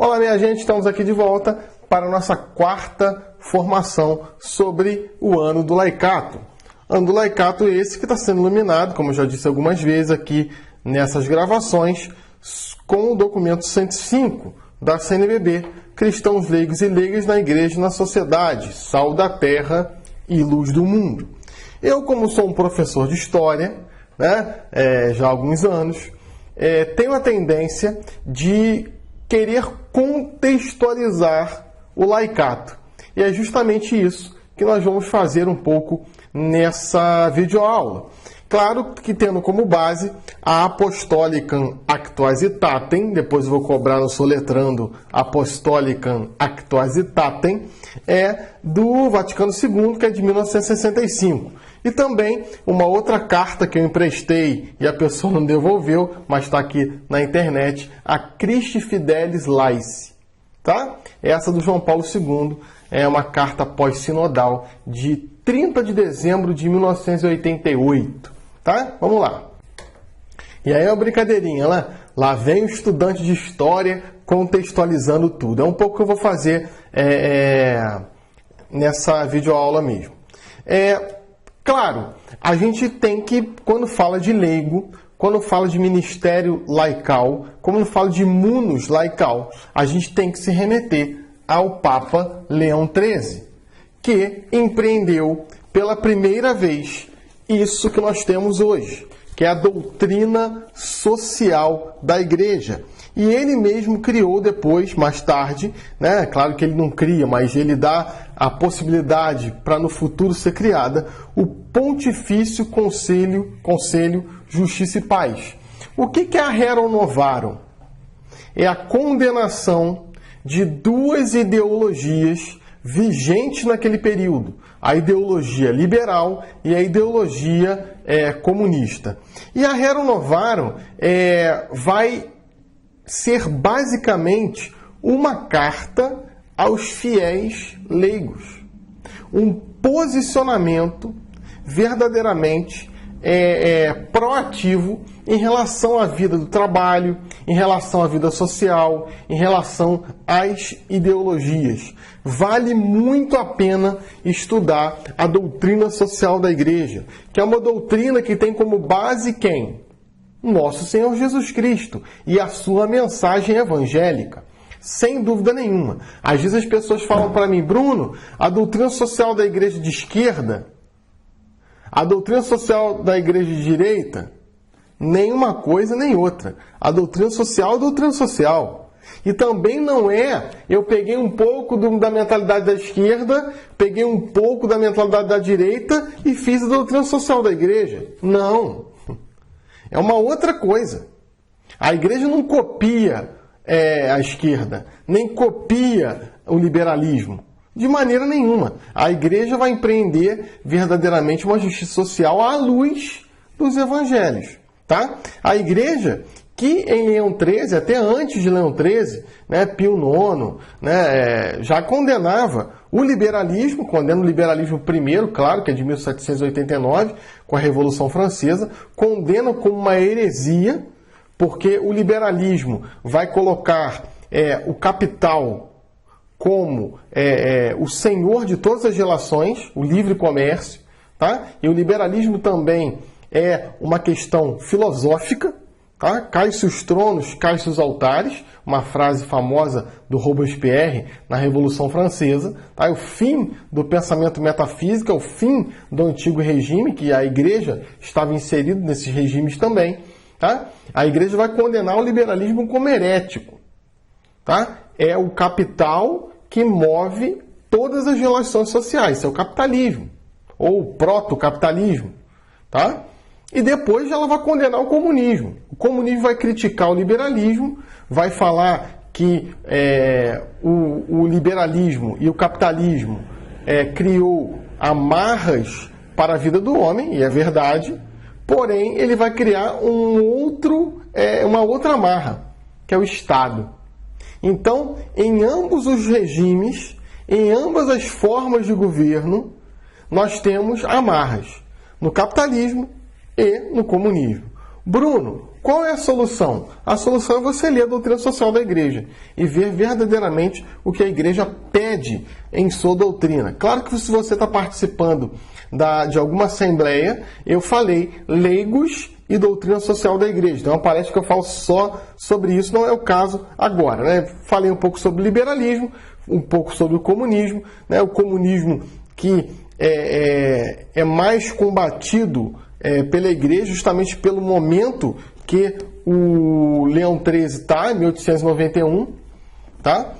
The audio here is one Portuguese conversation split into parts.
Olá, minha gente, estamos aqui de volta para a nossa quarta formação sobre o ano do laicato. Ano do laicato esse que está sendo iluminado, como eu já disse algumas vezes aqui nessas gravações, com o documento 105 da CNBB, Cristãos Leigos e Leigas na Igreja e na Sociedade, Sal da Terra e Luz do Mundo. Eu, como sou um professor de História, já há alguns anos, tenho a tendência de querer contextualizar o laicato. E é justamente isso que nós vamos fazer um pouco nessa videoaula. Claro que tendo como base a Apostolicam Actuositatem, depois eu vou cobrar no soletrando Apostolicam Actuositatem, do Vaticano II, que é de 1965. E também uma outra carta que eu emprestei e a pessoa não devolveu, mas está aqui na internet, a Christi Fidelis Laici. Tá? Essa do João Paulo II é uma carta pós-sinodal de 30 de dezembro de 1988. Tá? Vamos lá. E aí é uma brincadeirinha, né? Lá vem o estudante de História contextualizando tudo. É um pouco que eu vou fazer nessa videoaula mesmo. Claro, a gente tem que, quando fala de leigo, quando fala de ministério laical, quando fala de munus laical, a gente tem que se remeter ao Papa Leão XIII, que empreendeu pela primeira vez isso que nós temos hoje, que é a doutrina social da Igreja. E ele mesmo criou depois, mais tarde, claro que ele não cria, mas ele dá a possibilidade para no futuro ser criada, o Pontifício Conselho Justiça e Paz. O que é a Rerum Novarum? É a condenação de duas ideologias vigentes naquele período, a ideologia liberal e a ideologia comunista. E a Rerum Novarum vai ser basicamente uma carta aos fiéis leigos. Um posicionamento verdadeiramente proativo em relação à vida do trabalho, em relação à vida social, em relação às ideologias. Vale muito a pena estudar a doutrina social da Igreja, que é uma doutrina que tem como base quem? Nosso Senhor Jesus Cristo e a sua mensagem evangélica. Sem dúvida nenhuma. Às vezes as pessoas falam para mim, Bruno, a doutrina social da igreja de esquerda, a doutrina social da igreja de direita, nem uma coisa nem outra. A doutrina social é a doutrina social. E também não eu peguei um pouco da mentalidade da esquerda, peguei um pouco da mentalidade da direita e fiz a doutrina social da igreja. Não. É uma outra coisa. A igreja não copia a esquerda, nem copia o liberalismo. De maneira nenhuma. A igreja vai empreender verdadeiramente uma justiça social à luz dos evangelhos. Tá? A igreja que em Leão XIII, até antes de Leão XIII, Pio IX, já condenava o liberalismo, condena o liberalismo primeiro, claro, que é de 1789, com a Revolução Francesa, condena como uma heresia, porque o liberalismo vai colocar o capital como o senhor de todas as relações, o livre comércio, tá? E o liberalismo também é uma questão filosófica, tá? Cai-se os tronos, cai-se os altares, uma frase famosa do Robespierre na Revolução Francesa, tá? É o fim do pensamento metafísico, é o fim do antigo regime, que a igreja estava inserida nesses regimes também. Tá? A igreja vai condenar o liberalismo como herético. Tá? É o capital que move todas as relações sociais. Isso é o capitalismo, ou o proto-capitalismo. Tá? E depois ela vai condenar o comunismo. O comunismo vai criticar o liberalismo, vai falar que o liberalismo e o capitalismo criou amarras para a vida do homem, e é verdade. Porém, ele vai criar uma outra amarra, que é o Estado. Então, em ambos os regimes, em ambas as formas de governo, nós temos amarras. No capitalismo e no comunismo. Bruno, qual é a solução? A solução é você ler a doutrina social da igreja e ver verdadeiramente o que a igreja pede em sua doutrina. Claro que se você está participando de alguma assembleia, eu falei leigos e doutrina social da igreja. Então, parece que eu falo só sobre isso, não é o caso agora, né? Falei um pouco sobre liberalismo, um pouco sobre o comunismo, né? O comunismo que é mais combatido pela igreja justamente pelo momento que o Leão XIII está, em 1891, tá?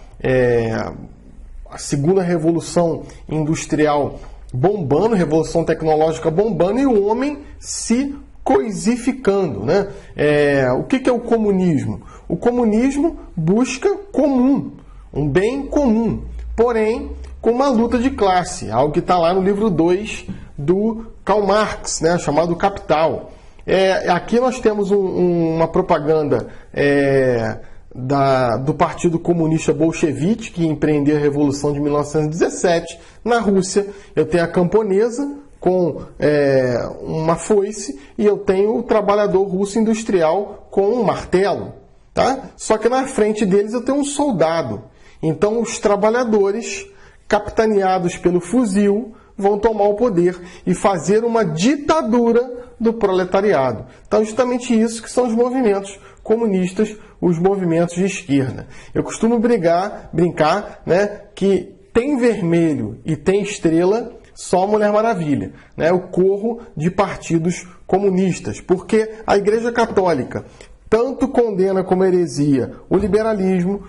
A segunda revolução industrial bombando, revolução tecnológica bombando e o homem se coisificando, né? O que é o comunismo? O comunismo busca comum, um bem comum, porém com uma luta de classe, algo que está lá no livro 2 do Karl Marx, né, chamado Capital. Aqui nós temos uma propaganda do Partido Comunista Bolchevique, que empreendeu a Revolução de 1917. Na Rússia, eu tenho a camponesa com uma foice e eu tenho o trabalhador russo industrial com um martelo. Tá? Só que na frente deles eu tenho um soldado. Então os trabalhadores, capitaneados pelo fuzil, vão tomar o poder e fazer uma ditadura do proletariado. Então, justamente isso que são os movimentos comunistas, os movimentos de esquerda. Eu costumo brincar, né, que tem vermelho e tem estrela só a Mulher Maravilha, né, o corro de partidos comunistas, porque a Igreja Católica tanto condena como heresia o liberalismo,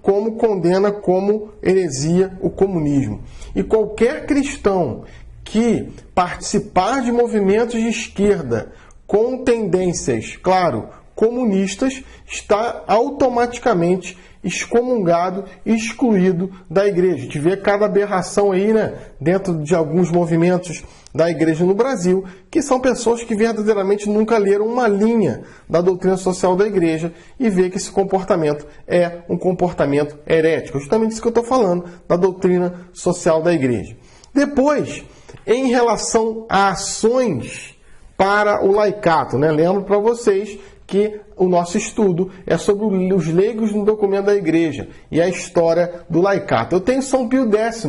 como condena como heresia o comunismo. E qualquer cristão que participar de movimentos de esquerda com tendências, claro, comunistas, está automaticamente excomungado e excluído da igreja. A gente vê cada aberração aí, né, dentro de alguns movimentos da igreja no Brasil, que são pessoas que verdadeiramente nunca leram uma linha da doutrina social da igreja e vê que esse comportamento é um comportamento herético. Justamente isso que eu estou falando da doutrina social da igreja. Depois, em relação a ações para o laicato, né? Lembro para vocês que o nosso estudo é sobre os leigos no documento da igreja e a história do laicato. Eu tenho São Pio X,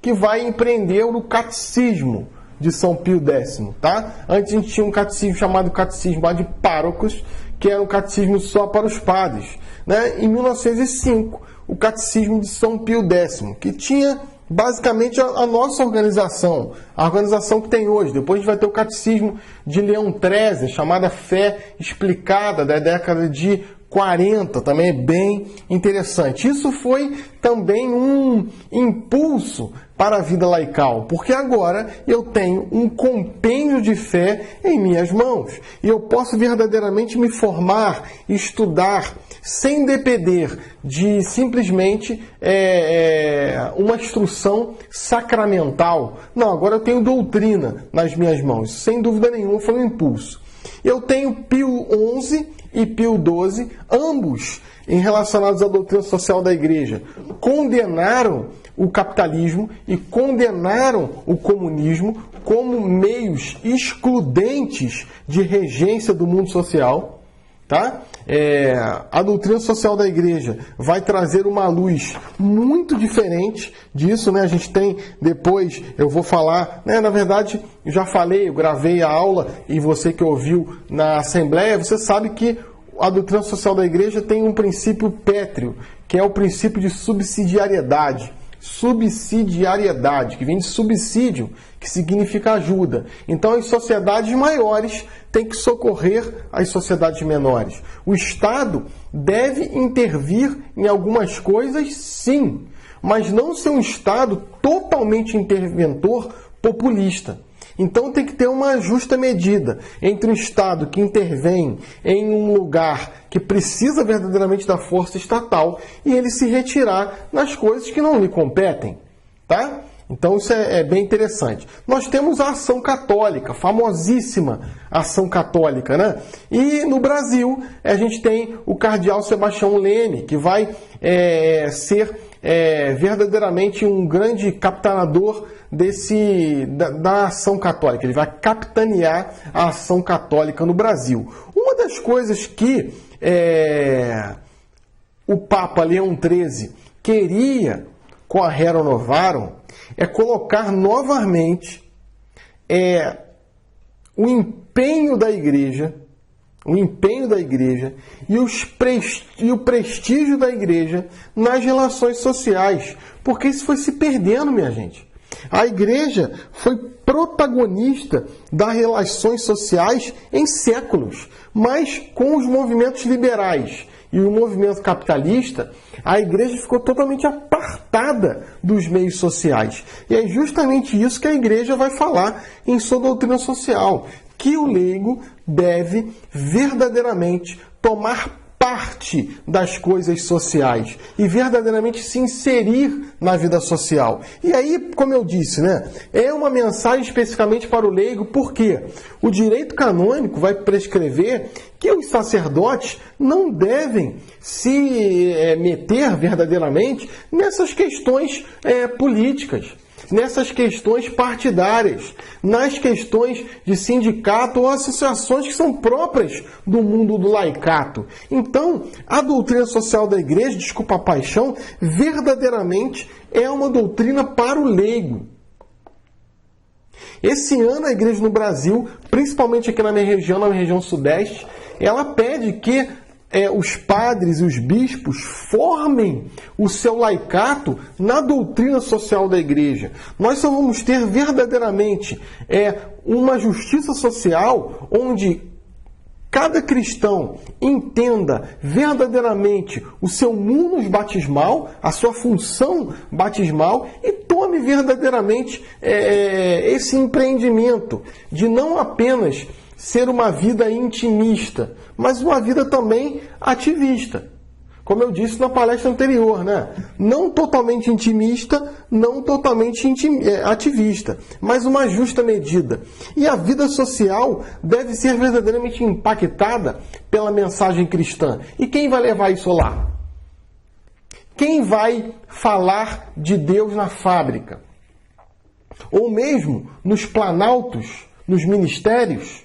que vai empreender o catecismo de São Pio X, tá? Antes a gente tinha um catecismo chamado Catecismo de Párocos, que era um catecismo só para os padres, né? Em 1905, o Catecismo de São Pio X, que tinha basicamente a nossa organização, a organização que tem hoje. Depois a gente vai ter o Catecismo de Leão XIII, chamada Fé Explicada, da década de 40, também é bem interessante. Isso foi também um impulso para a vida laical, porque agora eu tenho um compêndio de fé em minhas mãos e eu posso verdadeiramente me formar, estudar, sem depender de simplesmente uma instrução sacramental. Não, agora eu tenho doutrina nas minhas mãos, sem dúvida nenhuma foi um impulso. Eu tenho Pio XI e Pio XII, ambos relacionados à doutrina social da igreja, condenaram o capitalismo e condenaram o comunismo como meios excludentes de regência do mundo social. Tá? A doutrina social da igreja vai trazer uma luz muito diferente disso, né? A gente tem, depois eu vou falar, né? Na verdade, eu já falei, eu gravei a aula e você que ouviu na Assembleia, você sabe que a doutrina social da igreja tem um princípio pétreo, que é o princípio de subsidiariedade. Subsidiariedade, que vem de subsídio, que significa ajuda. Então, as sociedades maiores têm que socorrer as sociedades menores. O Estado deve intervir em algumas coisas, sim, mas não ser um Estado totalmente interventor populista. Então tem que ter uma justa medida entre um Estado que intervém em um lugar que precisa verdadeiramente da força estatal e ele se retirar nas coisas que não lhe competem, tá? Então isso é bem interessante. Nós temos a ação católica, famosíssima ação católica, né? E no Brasil a gente tem o cardeal Sebastião Leme, que vai ser verdadeiramente um grande capitaneador da ação católica, ele vai capitanear a ação católica no Brasil. Uma das coisas que o Papa Leão XIII queria com a Rerum Novarum é colocar novamente o empenho da Igreja e o prestígio da Igreja nas relações sociais, porque isso foi se perdendo, minha gente. A Igreja foi protagonista das relações sociais em séculos, mas com os movimentos liberais e o movimento capitalista, a Igreja ficou totalmente apartada dos meios sociais. E é justamente isso que a Igreja vai falar em sua doutrina social, que o leigo deve verdadeiramente tomar parte das coisas sociais e verdadeiramente se inserir na vida social. E aí, como eu disse, é uma mensagem especificamente para o leigo, porque o direito canônico vai prescrever que os sacerdotes não devem se meter verdadeiramente nessas questões políticas, nessas questões partidárias, nas questões de sindicato ou associações que são próprias do mundo do laicato. Então, a doutrina social da Igreja, desculpa a paixão, verdadeiramente é uma doutrina para o leigo. Esse ano a Igreja no Brasil, principalmente aqui na minha região sudeste, ela pede que os padres e os bispos formem o seu laicato na doutrina social da Igreja. Nós só vamos ter verdadeiramente uma justiça social onde cada cristão entenda verdadeiramente o seu munus batismal, a sua função batismal, e tome verdadeiramente esse empreendimento de não apenas ser uma vida intimista, mas uma vida também ativista. Como eu disse na palestra anterior, não totalmente intimista, não totalmente ativista, mas uma justa medida. E a vida social deve ser verdadeiramente impactada pela mensagem cristã. E quem vai levar isso lá? Quem vai falar de Deus na fábrica? Ou mesmo nos planaltos, nos ministérios?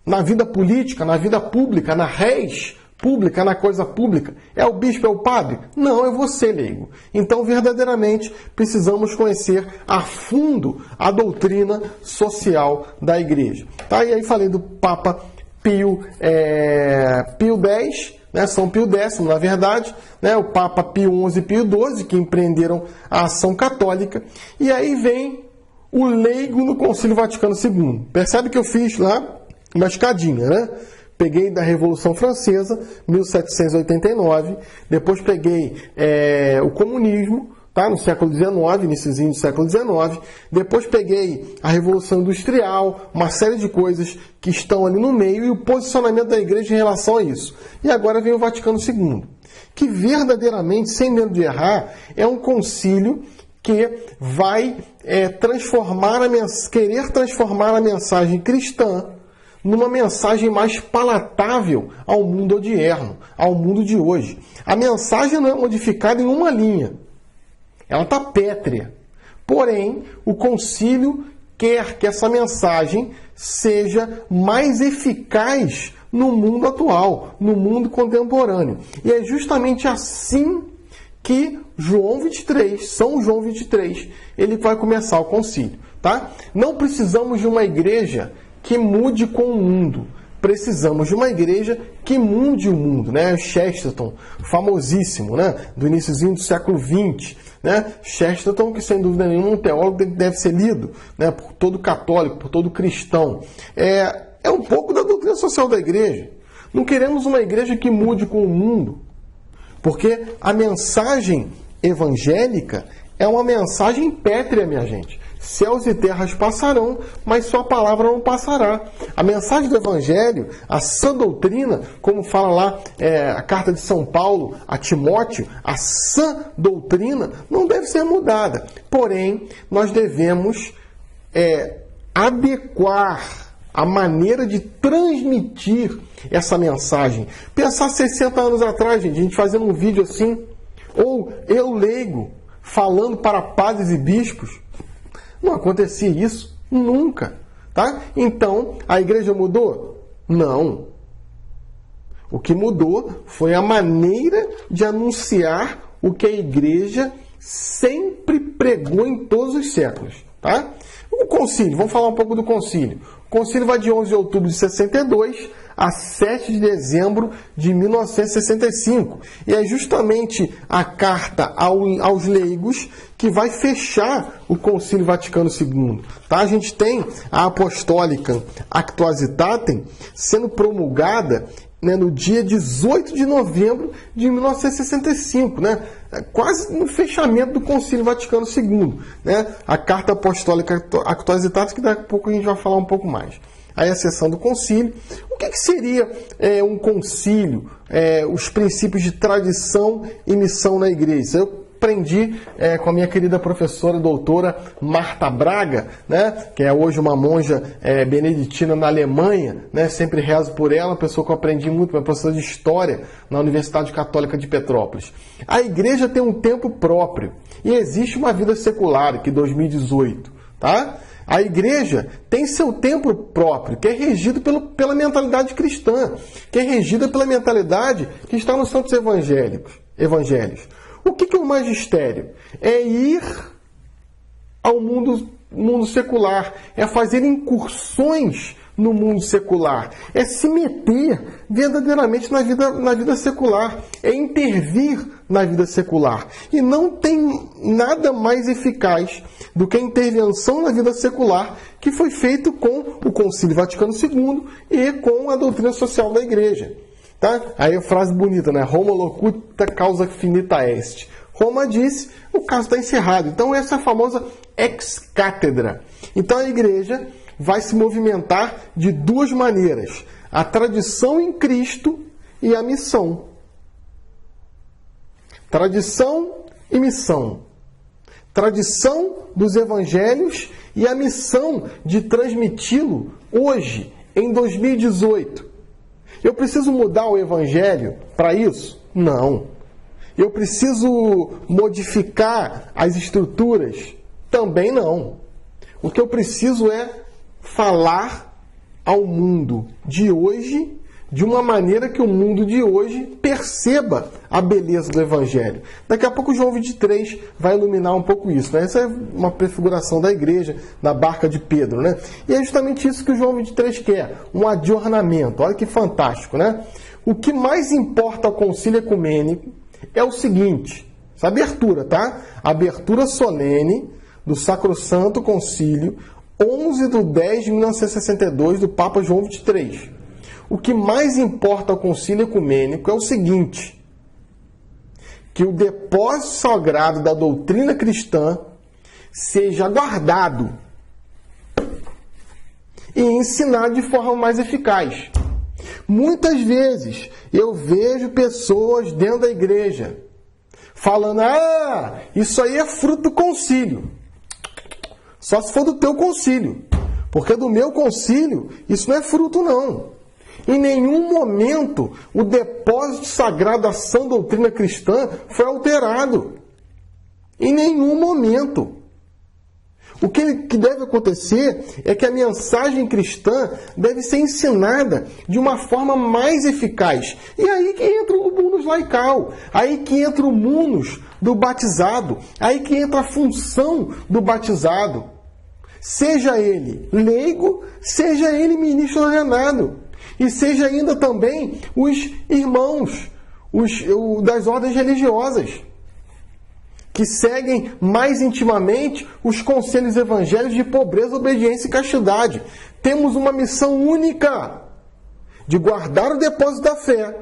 Na vida política, na vida pública, na res pública, na coisa pública? É o bispo, é o padre? Não, é você, leigo. Então, verdadeiramente, precisamos conhecer a fundo a doutrina social da Igreja. Tá? E aí falei do Papa Pio X, São Pio X, na verdade, o Papa Pio XI e Pio XII, que empreenderam a ação católica. E aí vem o leigo no Concílio Vaticano II. Percebe que eu fiz lá uma escadinha, Peguei da Revolução Francesa, 1789, depois peguei o comunismo, no século XIX, iniciozinho do século XIX, depois peguei a Revolução Industrial, uma série de coisas que estão ali no meio e o posicionamento da Igreja em relação a isso. E agora vem o Vaticano II, que verdadeiramente, sem medo de errar, é um concílio que vai querer transformar a mensagem cristã numa mensagem mais palatável ao mundo odierno, ao mundo de hoje. A mensagem não é modificada em uma linha. Ela está pétrea. Porém, o concílio quer que essa mensagem seja mais eficaz no mundo atual, no mundo contemporâneo. E é justamente assim que São João 23, ele vai começar o concílio. Não precisamos de uma igreja que mude com o mundo. Precisamos de uma igreja que mude o mundo, Chesterton, famosíssimo, do iniciozinho do século XX, Chesterton, que sem dúvida nenhuma é um teólogo que deve ser lido, por todo católico, por todo cristão. É um pouco da doutrina social da igreja. Não queremos uma igreja que mude com o mundo, porque a mensagem evangélica é uma mensagem pétrea, minha gente. Céus e terras passarão, mas sua palavra não passará. A mensagem do Evangelho, a sã doutrina, como fala lá a carta de São Paulo a Timóteo, a sã doutrina não deve ser mudada. Porém, nós devemos adequar a maneira de transmitir essa mensagem. Pensar 60 anos atrás, gente, a gente fazendo um vídeo assim, ou eu leigo, falando para padres e bispos. Não acontecia isso nunca, tá? Então, a igreja mudou? Não. O que mudou foi a maneira de anunciar o que a igreja sempre pregou em todos os séculos, tá? O concílio, vamos falar um pouco do concílio. O concílio vai de 11 de outubro de 62 a 7 de dezembro de 1965. E é justamente a carta aos leigos que vai fechar o Concílio Vaticano II. Tá? A gente tem a Apostólica Actuositatem sendo promulgada, né, no dia 18 de novembro de 1965, né? Quase no fechamento do Concílio Vaticano II. Né? A Carta Apostólica Actuositatem, que daqui a pouco a gente vai falar um pouco mais. Aí a sessão do concílio. O que seria um concílio? Os princípios de tradição e missão na igreja. Eu aprendi com a minha querida professora, doutora Marta Braga, né, que é hoje uma monja beneditina na Alemanha, né, sempre rezo por ela, uma pessoa que eu aprendi muito, uma professora de História na Universidade Católica de Petrópolis. A igreja tem um tempo próprio e existe uma vida secular, que é 2018, tá? A igreja tem seu tempo próprio, que é regido pela mentalidade cristã, que é regida pela mentalidade que está nos santos evangelhos. O que é o magistério? É ir ao mundo secular, é fazer incursões no mundo secular, é se meter verdadeiramente na vida secular, é intervir na vida secular. E não tem nada mais eficaz do que a intervenção na vida secular que foi feito com o Concílio Vaticano II e com a doutrina social da Igreja. Tá? Aí a frase bonita, né? Roma locuta causa finita est. Roma disse, o caso está encerrado. Então essa é a famosa ex-cátedra. Então a Igreja vai se movimentar de duas maneiras: a tradição em Cristo e a missão. Tradição e missão. Tradição dos evangelhos e a missão de transmiti-lo hoje, em 2018. Eu preciso mudar o evangelho para isso? Não. Eu preciso modificar as estruturas? Também não. O que eu preciso é falar ao mundo de hoje de uma maneira que o mundo de hoje perceba a beleza do Evangelho. Daqui a pouco o João 23 vai iluminar um pouco isso, né? Essa é uma prefiguração da igreja na barca de Pedro, né? E é justamente isso que o João 23 quer, um adornamento. Olha que fantástico, né? O que mais importa ao concílio ecumênico é o seguinte, essa abertura, tá? Abertura solene do Sacrosanto Concílio 11 de 10 de 1962 do Papa João 23. O que mais importa ao concílio ecumênico é o seguinte: que o depósito sagrado da doutrina cristã seja guardado e ensinado de forma mais eficaz. Muitas vezes eu vejo pessoas dentro da igreja falando: isso aí é fruto do concílio. Só se for do teu concílio. Porque do meu concílio, isso não é fruto, não. Em nenhum momento o depósito sagrado da sã doutrina cristã foi alterado. Em nenhum momento. O que deve acontecer é que a mensagem cristã deve ser ensinada de uma forma mais eficaz. E aí que entra o munus laical, aí que entra o munus do batizado, aí que entra a função do batizado. Seja ele leigo, seja ele ministro ordenado. E seja ainda também os irmãos das ordens religiosas, que seguem mais intimamente os conselhos evangélicos de pobreza, obediência e castidade. Temos uma missão única de guardar o depósito da fé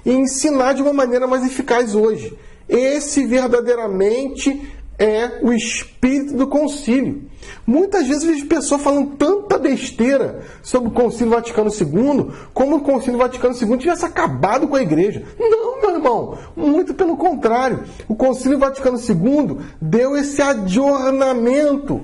e ensinar de uma maneira mais eficaz hoje. Esse verdadeiramente é o espírito do concílio. Muitas vezes eu vejo pessoas falando tanta besteira sobre o Concílio Vaticano II, como o Concílio Vaticano II tivesse acabado com a igreja. Não, meu irmão, muito pelo contrário. O Concílio Vaticano II deu esse adornamento,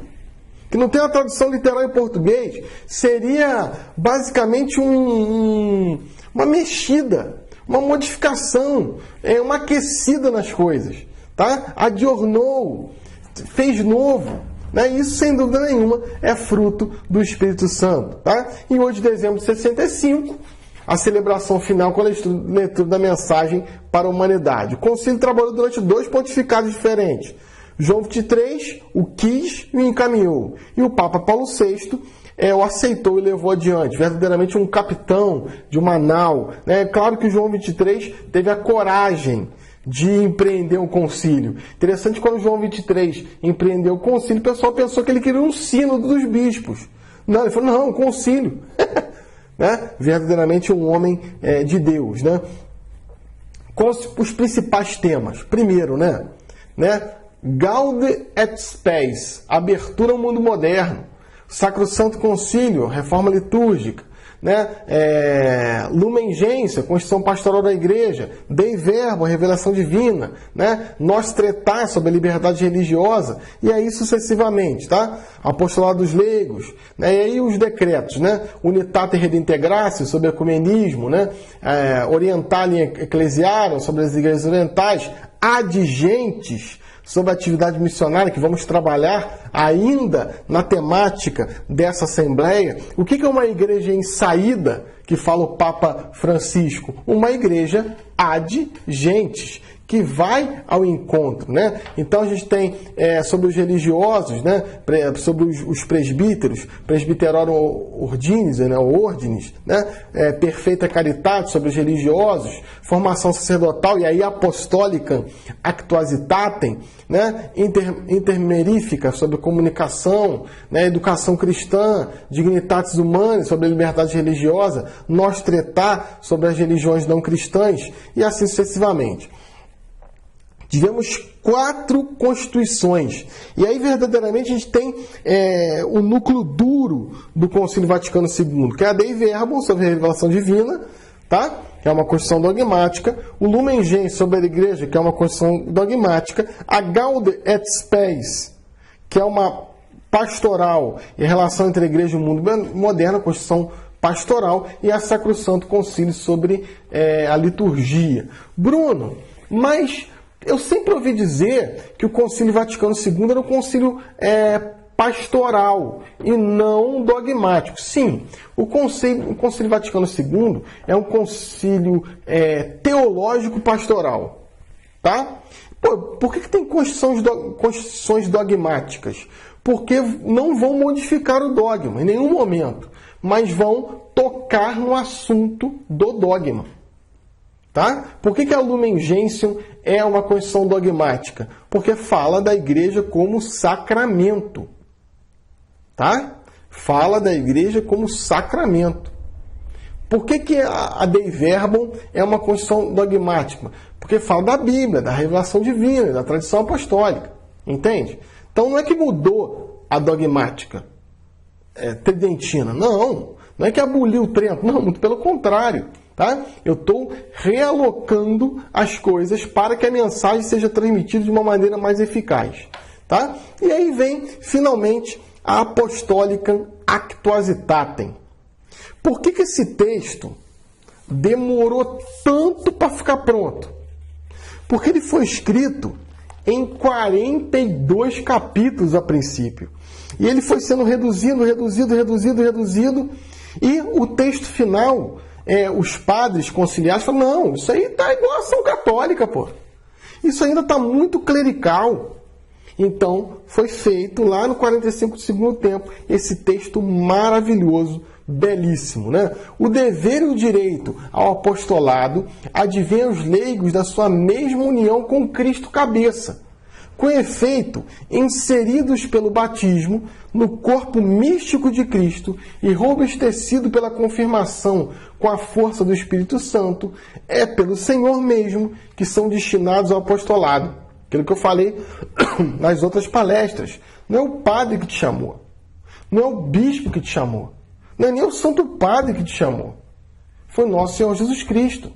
que não tem uma tradução literal em português, seria basicamente uma mexida, uma modificação, uma aquecida nas coisas. tá? Adornou, fez novo. Né? Isso, sem dúvida nenhuma, é fruto do Espírito Santo. Tá? Em 8 de dezembro de 65, a celebração final com a leitura da mensagem para a humanidade. O concílio trabalhou durante 2 pontificados diferentes. João XXIII o quis e o encaminhou. E o Papa Paulo VI o aceitou e levou adiante. Verdadeiramente um capitão de uma nau. Né? Claro que o João XXIII teve a coragem de empreender um concílio. Interessante, quando João XXIII empreendeu o concílio, o pessoal pensou que ele queria um sínodo dos bispos. Não, ele falou, não, um concílio. Né? Verdadeiramente um homem de Deus. Né? Quais os principais temas? Primeiro, né? Gaude et Spes, abertura ao mundo moderno. Sacrosanto Concílio, reforma litúrgica. Lumen Gentium, Constituição Pastoral da Igreja. Dei Verbo, revelação divina. Nostra Aetate, sobre a liberdade religiosa. E aí sucessivamente. Tá? Apostolado dos leigos. E aí os decretos. Unitate Redintegratio, sobre ecumenismo. Orientalim Ecclesiarum, sobre as igrejas orientais. Adigentes, sobre a atividade missionária, que vamos trabalhar ainda na temática dessa Assembleia. O que é uma igreja em saída, que fala o Papa Francisco? Uma igreja ad gentes, que vai ao encontro. Então a gente tem sobre os religiosos, sobre os presbíteros, presbiterorum ordinis, ordines, perfeita caridade sobre os religiosos, formação sacerdotal e aí apostólica actuositatem, intermerífica sobre comunicação, educação cristã, dignitatis humanae sobre a liberdade religiosa, nostra aetate sobre as religiões não cristãs e assim sucessivamente. Tivemos 4 constituições. E aí, verdadeiramente, a gente tem o núcleo duro do Concílio Vaticano II, que é a Dei Verbum, sobre a revelação divina, tá? Que é uma constituição dogmática. O Lumen Gentium, sobre a Igreja, que é uma constituição dogmática. A Gaude et Spes, que é uma pastoral em relação entre a Igreja e o mundo moderno, a constituição pastoral. E a Sacrosanto Concílio sobre a liturgia. Bruno, mas eu sempre ouvi dizer que o Concílio Vaticano II era um concílio pastoral e não dogmático. Sim, o Concílio Vaticano II é um concílio teológico pastoral. Tá? Por que tem constituições dogmáticas? Porque não vão modificar o dogma em nenhum momento, mas vão tocar no assunto do dogma. Tá? Por que a Lumen Gentium é uma constituição dogmática? Porque fala da igreja como sacramento. Tá? Fala da igreja como sacramento. Por que a Dei Verbum é uma constituição dogmática? Porque fala da Bíblia, da revelação divina, da tradição apostólica. Entende? Então não é que mudou a dogmática tridentina. Não é que aboliu o Trento. Não, muito pelo contrário. Tá? Eu estou realocando as coisas para que a mensagem seja transmitida de uma maneira mais eficaz. Tá? E aí vem, finalmente, a Apostólica Actuositatem. Por que esse texto demorou tanto para ficar pronto? Porque ele foi escrito em 42 capítulos a princípio. E ele foi sendo reduzido. E o texto final, os padres conciliares falaram, não, isso aí está igual a ação católica, pô. Isso ainda está muito clerical. Então, foi feito lá no 45 do segundo tempo, esse texto maravilhoso, belíssimo. O dever e o direito ao apostolado advém aos leigos da sua mesma união com Cristo cabeça. Com efeito, inseridos pelo batismo no corpo místico de Cristo e robustecido pela confirmação com a força do Espírito Santo, é pelo Senhor mesmo que são destinados ao apostolado. Aquilo que eu falei nas outras palestras. Não é o padre que te chamou. Não é o bispo que te chamou. Não é nem o Santo Padre que te chamou. Foi nosso Senhor Jesus Cristo.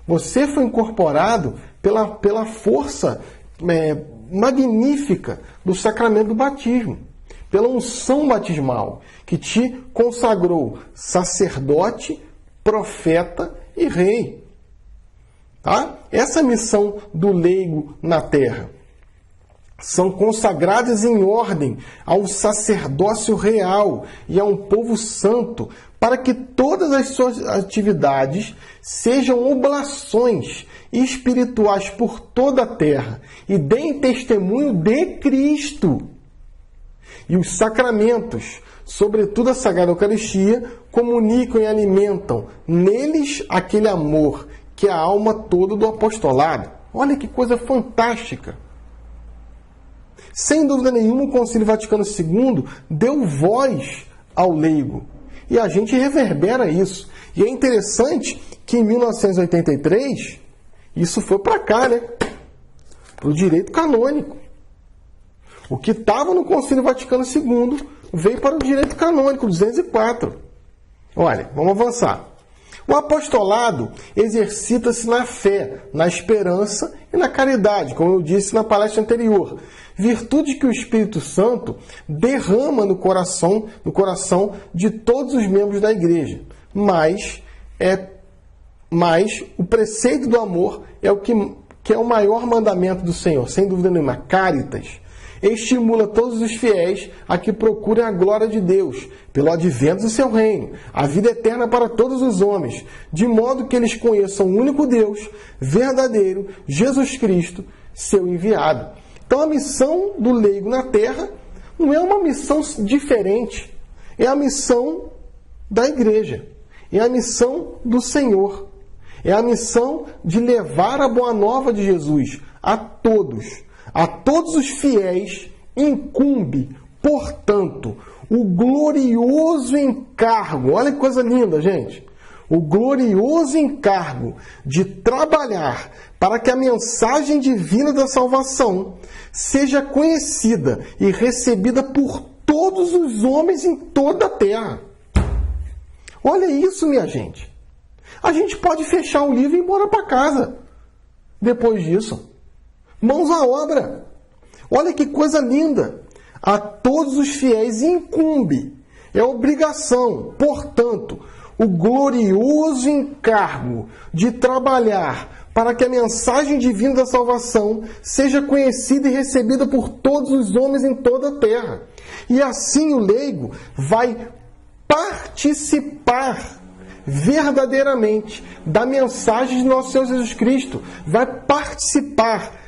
Você foi incorporado pela força magnífica do sacramento do batismo, pela unção batismal, que te consagrou sacerdote, profeta e rei. Tá? Essa é a missão do leigo na terra. são consagradas em ordem ao sacerdócio real e a um povo santo, para que todas as suas atividades sejam oblações espirituais por toda a terra e deem testemunho de Cristo. E os sacramentos, sobretudo a Sagrada Eucaristia, comunicam e alimentam neles aquele amor que é a alma toda do apostolado. Olha que coisa fantástica! Sem dúvida nenhuma, o Concílio Vaticano II deu voz ao leigo. E a gente reverbera isso. E é interessante que em 1983, isso foi para cá, né? Para o direito canônico. O que estava no Concílio Vaticano II veio para o direito canônico, 204. Olha, vamos avançar. O apostolado exercita-se na fé, na esperança e na caridade, como eu disse na palestra anterior. Virtude que o Espírito Santo derrama no coração de todos os membros da igreja. Mas o preceito do amor é o que é o maior mandamento do Senhor, sem dúvida nenhuma, caritas. Estimula todos os fiéis a que procurem a glória de Deus, pelo advento do seu reino, a vida eterna para todos os homens, de modo que eles conheçam o único Deus, verdadeiro, Jesus Cristo, seu enviado. Então a missão do leigo na terra não é uma missão diferente, é a missão da igreja, é a missão do Senhor, é a missão de levar a boa nova de Jesus a todos os fiéis. Incumbe, portanto, o glorioso encargo, olha que coisa linda, gente, o glorioso encargo de trabalhar para que a mensagem divina da salvação seja conhecida e recebida por todos os homens em toda a terra. Olha isso, minha gente. A gente pode fechar o livro e ir embora para casa. Depois disso, mãos à obra. Olha que coisa linda. A todos os fiéis incumbe, é obrigação, portanto, o glorioso encargo de trabalhar para que a mensagem divina da salvação seja conhecida e recebida por todos os homens em toda a terra. E assim o leigo vai participar verdadeiramente da mensagem de nosso Senhor Jesus Cristo, vai participar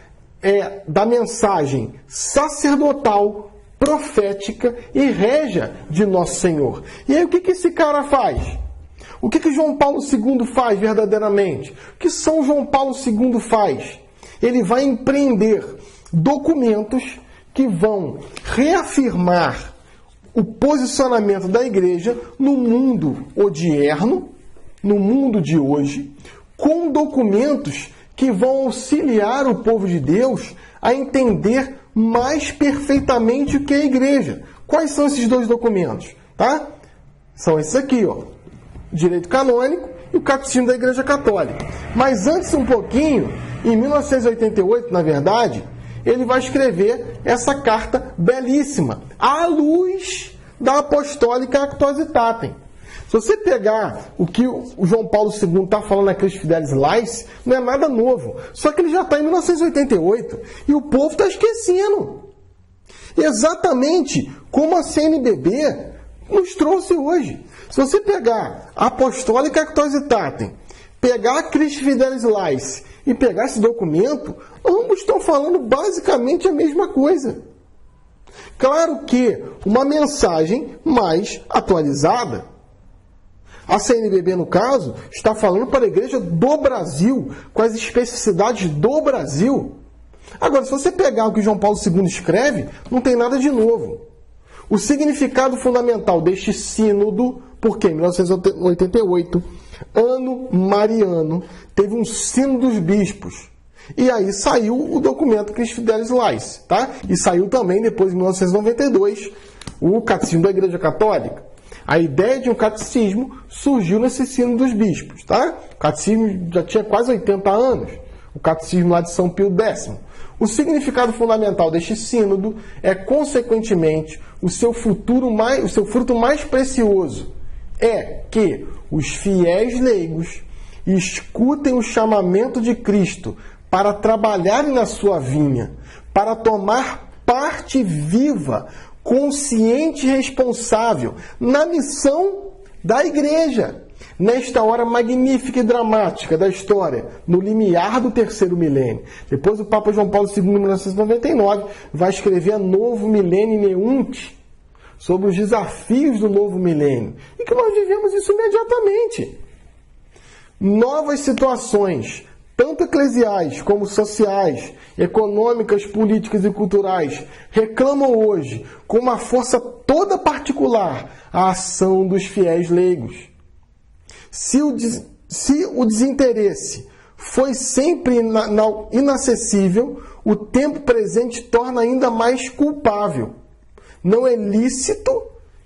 da mensagem sacerdotal, profética e régia de nosso Senhor. E aí o que esse cara faz? O que João Paulo II faz verdadeiramente? O que São João Paulo II faz? Ele vai empreender documentos que vão reafirmar o posicionamento da igreja no mundo odierno, no mundo de hoje, com documentos que vão auxiliar o povo de Deus a entender mais perfeitamente o que é a igreja. Quais são esses dois documentos? Tá? São esses aqui, ó. Direito Canônico e o Catecismo da Igreja Católica. Mas antes um pouquinho, em 1988, na verdade, ele vai escrever essa carta belíssima, à luz da Apostólica Actuositatem. Se você pegar o que o João Paulo II está falando na Christi Fidelis Laici, não é nada novo. Só que ele já está em 1988 e o povo está esquecendo. Exatamente como a CNBB nos trouxe hoje. Se você pegar a Apostólica Actuositatem, pegar a Christi Fidelis Laici e pegar esse documento, ambos estão falando basicamente a mesma coisa. Claro que uma mensagem mais atualizada. A CNBB, no caso, está falando para a igreja do Brasil, com as especificidades do Brasil. Agora, se você pegar o que João Paulo II escreve, não tem nada de novo. O significado fundamental deste sínodo, porque em 1988, ano mariano, teve um sínodo dos bispos. E aí saiu o documento Christi Fidelis Laici, tá? E saiu também, depois, em 1992, o Catecismo da Igreja Católica. A ideia de um catecismo surgiu nesse sínodo dos bispos, tá? O catecismo já tinha quase 80 anos, o catecismo lá de São Pio X. O significado fundamental deste sínodo é, consequentemente, o seu fruto mais precioso é que os fiéis leigos escutem o chamamento de Cristo para trabalharem na sua vinha, para tomar parte viva, consciente e responsável na missão da Igreja. Nesta hora magnífica e dramática da história, no limiar do terceiro milênio. Depois o Papa João Paulo II, em 1999, vai escrever a Novo Milênio Neunt, sobre os desafios do novo milênio. E que nós vivemos isso imediatamente. Novas situações, tanto eclesiais como sociais, econômicas, políticas e culturais, reclamam hoje, com uma força toda particular, a ação dos fiéis leigos. Se o desinteresse foi sempre inacessível, o tempo presente torna ainda mais culpável. Não é lícito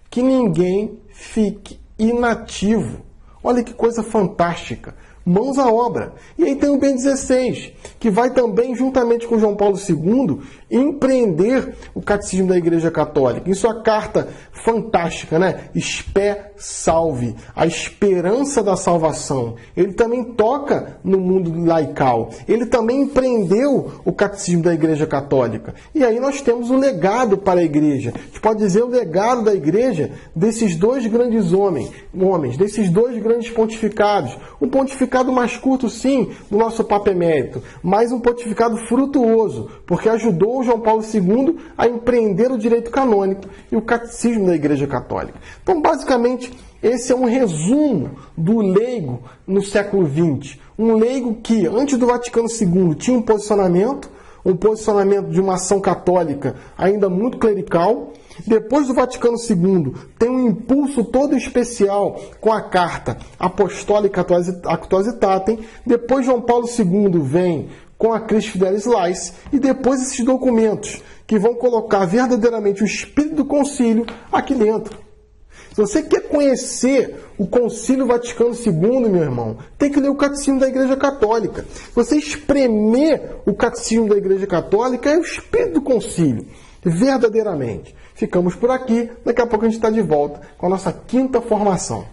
que ninguém fique inativo. Olha que coisa fantástica. Mãos à obra. E aí tem o Bento XVI, que vai também, juntamente com João Paulo II, empreender o Catecismo da Igreja Católica. Em sua carta fantástica, né? Spé Salve, a esperança da salvação. Ele também toca no mundo laical. Ele também empreendeu o Catecismo da Igreja Católica. E aí nós temos o legado para a Igreja. A gente pode dizer o legado da Igreja desses dois grandes homens, desses dois grandes pontificados. Um pontificado mais curto, sim, do nosso Papa Emérito, mas um pontificado frutuoso, porque ajudou o João Paulo II a empreender o direito canônico e o catecismo da Igreja Católica. Então, basicamente, esse é um resumo do leigo no século XX. Um leigo que, antes do Vaticano II, tinha um posicionamento de uma ação católica ainda muito clerical. Depois do Vaticano II, tem um impulso todo especial com a Carta Apostólica Actuositatem. Depois João Paulo II vem com a Christi Fidelis Laici. E depois esses documentos que vão colocar verdadeiramente o espírito do concílio aqui dentro. Se você quer conhecer o Concílio Vaticano II, meu irmão, tem que ler o Catecismo da Igreja Católica. Se você espremer o Catecismo da Igreja Católica, é o espírito do concílio, verdadeiramente. Ficamos por aqui, daqui a pouco a gente está de volta com a nossa quinta formação.